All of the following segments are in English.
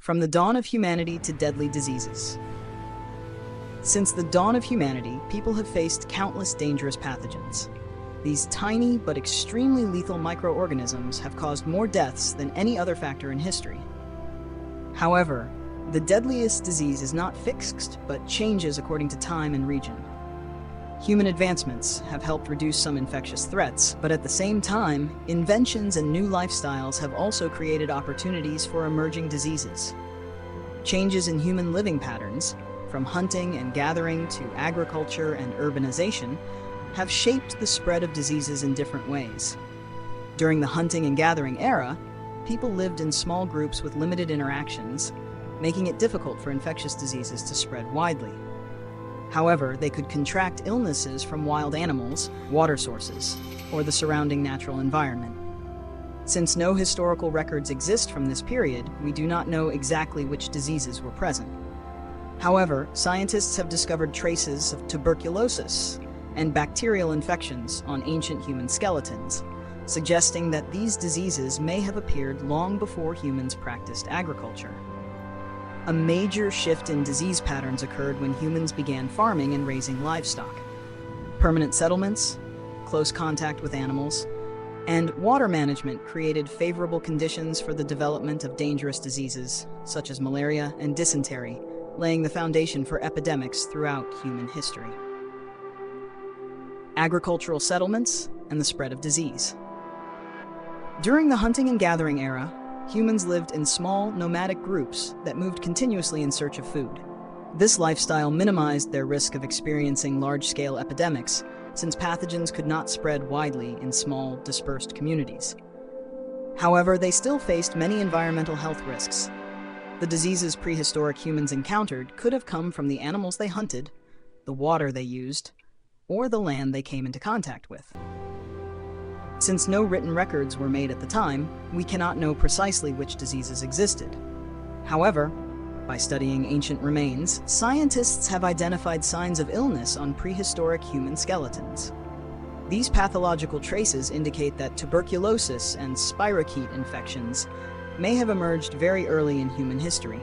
From the dawn of humanity to deadly diseases. Since the dawn of humanity, people have faced countless dangerous pathogens. These tiny but extremely lethal microorganisms have caused more deaths than any other factor in history. However, the deadliest disease is not fixed, but changes according to time and region. Human advancements have helped reduce some infectious threats, but at the same time, inventions and new lifestyles have also created opportunities for emerging diseases. Changes in human living patterns, from hunting and gathering to agriculture and urbanization, have shaped the spread of diseases in different ways. During the hunting and gathering era, people lived in small groups with limited interactions, making it difficult for infectious diseases to spread widely. However, they could contract illnesses from wild animals, water sources, or the surrounding natural environment. Since no historical records exist from this period, we do not know exactly which diseases were present. However, scientists have discovered traces of tuberculosis and bacterial infections on ancient human skeletons, suggesting that these diseases may have appeared long before humans practiced agriculture. A major shift in disease patterns occurred when humans began farming and raising livestock. Permanent settlements, close contact with animals, and water management created favorable conditions for the development of dangerous diseases, such as malaria and dysentery, laying the foundation for epidemics throughout human history. Agricultural settlements and the spread of disease. During the hunting and gathering era, humans lived in small, nomadic groups that moved continuously in search of food. This lifestyle minimized their risk of experiencing large-scale epidemics, since pathogens could not spread widely in small, dispersed communities. However, they still faced many environmental health risks. The diseases prehistoric humans encountered could have come from the animals they hunted, the water they used, or the land they came into contact with. Since no written records were made at the time, we cannot know precisely which diseases existed. However, by studying ancient remains, scientists have identified signs of illness on prehistoric human skeletons. These pathological traces indicate that tuberculosis and spirochete infections may have emerged very early in human history.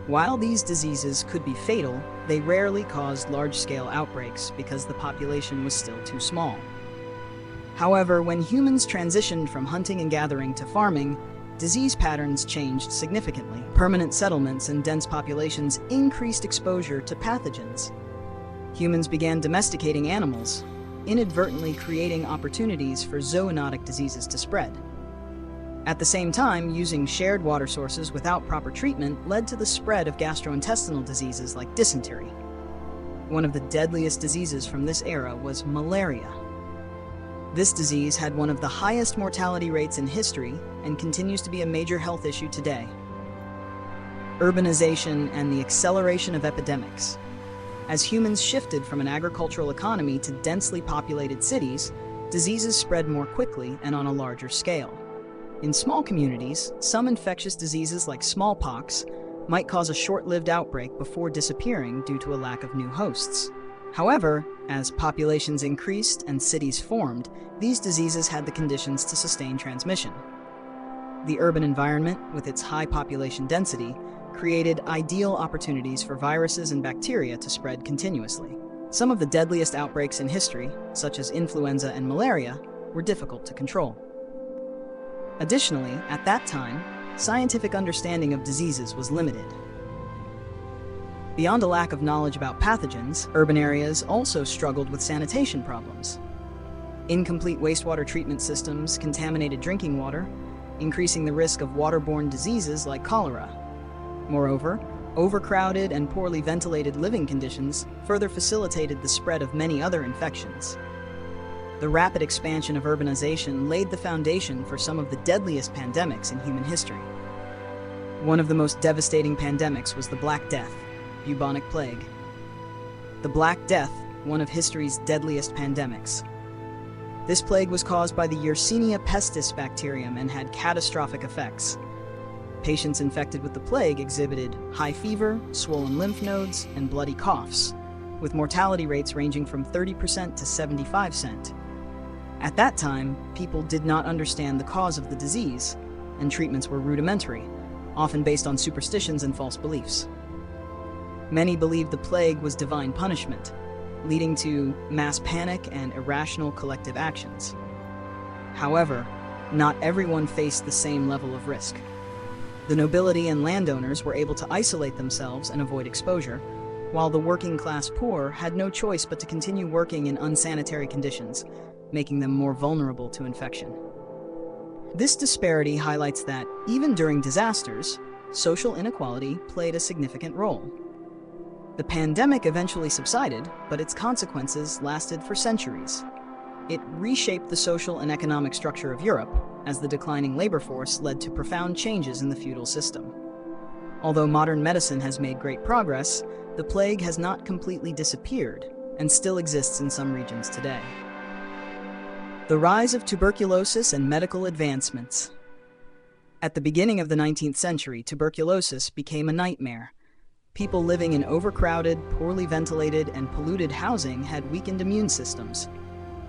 While these diseases could be fatal, they rarely caused large-scale outbreaks because the population was still too small. However, when humans transitioned from hunting and gathering to farming, disease patterns changed significantly. Permanent settlements and dense populations increased exposure to pathogens. Humans began domesticating animals, inadvertently creating opportunities for zoonotic diseases to spread. At the same time, using shared water sources without proper treatment led to the spread of gastrointestinal diseases like dysentery. One of the deadliest diseases from this era was malaria. This disease had one of the highest mortality rates in history and continues to be a major health issue today. Urbanization and the acceleration of epidemics. As humans shifted from an agricultural economy to densely populated cities, diseases spread more quickly and on a larger scale. In small communities, some infectious diseases like smallpox might cause a short-lived outbreak before disappearing due to a lack of new hosts. However, as populations increased and cities formed, these diseases had the conditions to sustain transmission. The urban environment, with its high population density, created ideal opportunities for viruses and bacteria to spread continuously. Some of the deadliest outbreaks in history, such as influenza and malaria, were difficult to control. Additionally, at that time, scientific understanding of diseases was limited. Beyond a lack of knowledge about pathogens, urban areas also struggled with sanitation problems. Incomplete wastewater treatment systems contaminated drinking water, increasing the risk of waterborne diseases like cholera. Moreover, overcrowded and poorly ventilated living conditions further facilitated the spread of many other infections. The rapid expansion of urbanization laid the foundation for some of the deadliest pandemics in human history. One of the most devastating pandemics was the Black Death, bubonic plague. The Black Death, one of history's deadliest pandemics. This plague was caused by the Yersinia pestis bacterium and had catastrophic effects. Patients infected with the plague exhibited high fever, swollen lymph nodes, and bloody coughs, with mortality rates ranging from 30% to 75%. At that time, people did not understand the cause of the disease, and treatments were rudimentary, often based on superstitions and false beliefs. Many believed the plague was divine punishment, leading to mass panic and irrational collective actions. However, not everyone faced the same level of risk. The nobility and landowners were able to isolate themselves and avoid exposure, while the working-class poor had no choice but to continue working in unsanitary conditions, making them more vulnerable to infection. This disparity highlights that, even during disasters, social inequality played a significant role. The pandemic eventually subsided, but its consequences lasted for centuries. It reshaped the social and economic structure of Europe, as the declining labor force led to profound changes in the feudal system. Although modern medicine has made great progress, the plague has not completely disappeared and still exists in some regions today. The rise of tuberculosis and medical advancements. At the beginning of the 19th century, tuberculosis became a nightmare. People living in overcrowded, poorly ventilated, and polluted housing had weakened immune systems.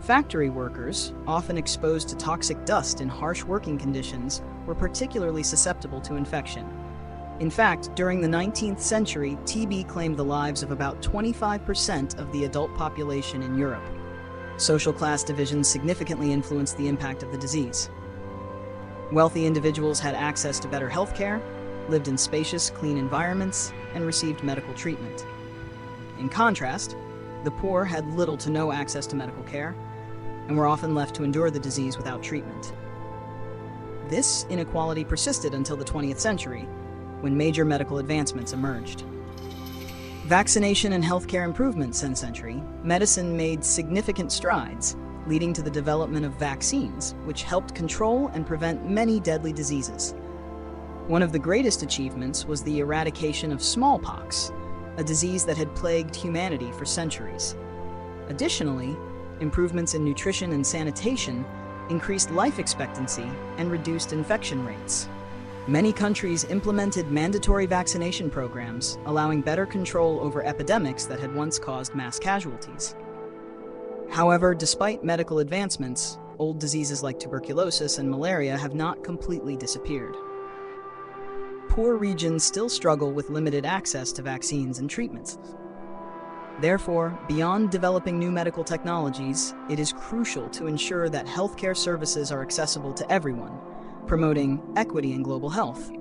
Factory workers, often exposed to toxic dust in harsh working conditions, were particularly susceptible to infection. In fact, during the 19th century, TB claimed the lives of about 25% of the adult population in Europe. Social class divisions significantly influenced the impact of the disease. Wealthy individuals had access to better health care, lived in spacious, clean environments, and received medical treatment. In contrast, the poor had little to no access to medical care and were often left to endure the disease without treatment. This inequality persisted until the 20th century, when major medical advancements emerged. Vaccination and healthcare improvements in the century, medicine made significant strides, leading to the development of vaccines, which helped control and prevent many deadly diseases. One of the greatest achievements was the eradication of smallpox, a disease that had plagued humanity for centuries. Additionally, improvements in nutrition and sanitation increased life expectancy and reduced infection rates. Many countries implemented mandatory vaccination programs, allowing better control over epidemics that had once caused mass casualties. However, despite medical advancements, old diseases like tuberculosis and malaria have not completely disappeared. Poor regions still struggle with limited access to vaccines and treatments. Therefore, beyond developing new medical technologies, it is crucial to ensure that healthcare services are accessible to everyone, promoting equity in global health.